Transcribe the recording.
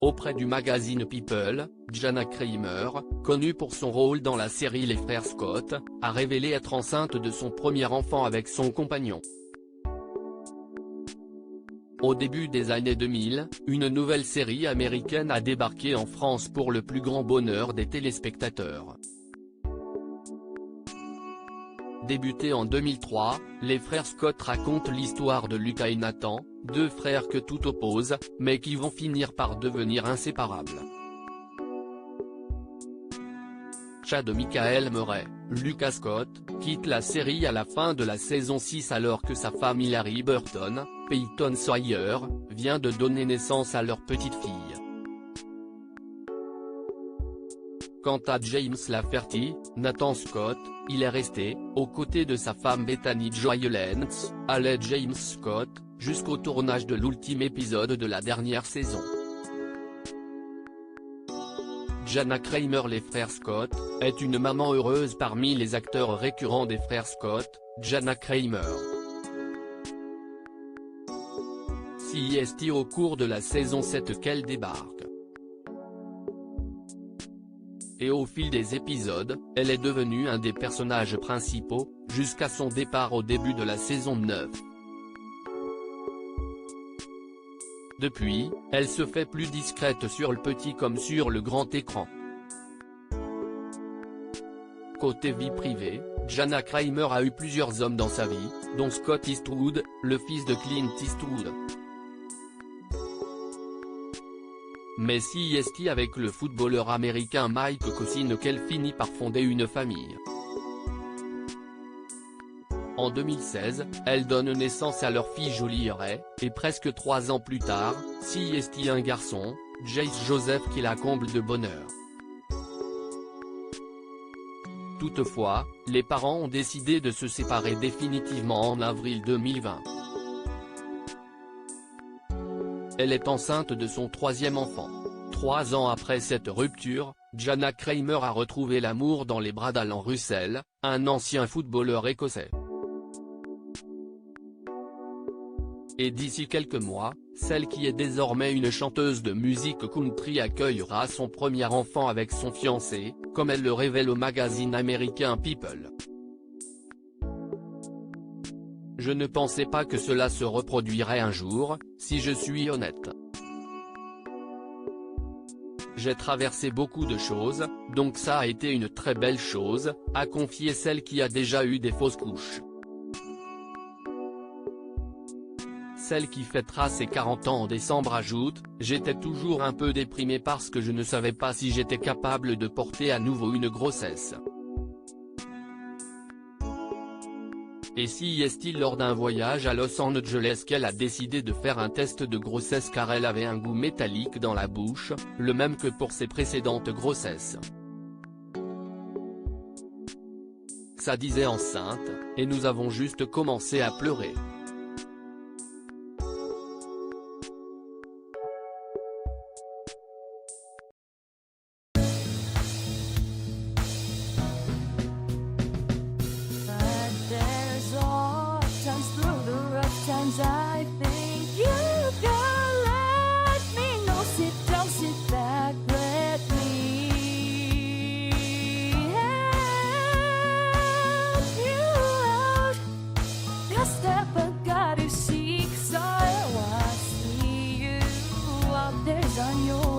Auprès du magazine People, Jana Kramer, connue pour son rôle dans la série Les Frères Scott, a révélé être enceinte de son premier enfant avec son compagnon. Au début des années 2000, une nouvelle série américaine a débarqué en France pour le plus grand bonheur des téléspectateurs. Débuté en 2003, les frères Scott racontent l'histoire de Lucas et Nathan, deux frères que tout oppose, mais qui vont finir par devenir inséparables. Chad Michael Murray, Lucas Scott, quitte la série à la fin de la saison 6 alors que sa femme Hilary Burton, Peyton Sawyer, vient de donner naissance à leur petite fille. Quant à James Lafferty, Nathan Scott, il est resté, aux côtés de sa femme Bethany Joy Lenz, allait James Scott, jusqu'au tournage de l'ultime épisode de la dernière saison. Jana Kramer. Les frères Scott, est une maman heureuse parmi les acteurs récurrents des frères Scott, Jana Kramer. CIST au cours de la saison 7 qu'elle débarque. Et au fil des épisodes, elle est devenue un des personnages principaux, jusqu'à son départ au début de la saison 9. Depuis, elle se fait plus discrète sur le petit comme sur le grand écran. Côté vie privée, Jana Kramer a eu plusieurs hommes dans sa vie, dont Scott Eastwood, le fils de Clint Eastwood. Mais CIST avec le footballeur américain Mike Cossine qu'elle finit par fonder une famille. En 2016, elle donne naissance à leur fille Julie Ray, et presque 3 ans plus tard, CIST un garçon, Jace Joseph qui la comble de bonheur. Toutefois, les parents ont décidé de se séparer définitivement en avril 2020. Elle est enceinte de son 3e enfant. 3 ans après cette rupture, Jana Kramer a retrouvé l'amour dans les bras d'Alan Russell, un ancien footballeur écossais. Et d'ici quelques mois, celle qui est désormais une chanteuse de musique country accueillera son premier enfant avec son fiancé, comme elle le révèle au magazine américain People. Je ne pensais pas que cela se reproduirait un jour, si je suis honnête. J'ai traversé beaucoup de choses, donc ça a été une très belle chose, a confié celle qui a déjà eu des fausses couches. Celle qui fêtera ses 40 ans en décembre ajoute, j'étais toujours un peu déprimée parce que je ne savais pas si j'étais capable de porter à nouveau une grossesse. Et CIST lors d'un voyage à Los Angeles qu'elle a décidé de faire un test de grossesse car elle avait un goût métallique dans la bouche, le même que pour ses précédentes grossesses. Ça disait enceinte, et nous avons juste commencé à pleurer. I think you can let me know. Sit down, sit back, let me help you out. Just step back, you seek, so I see you out there's on your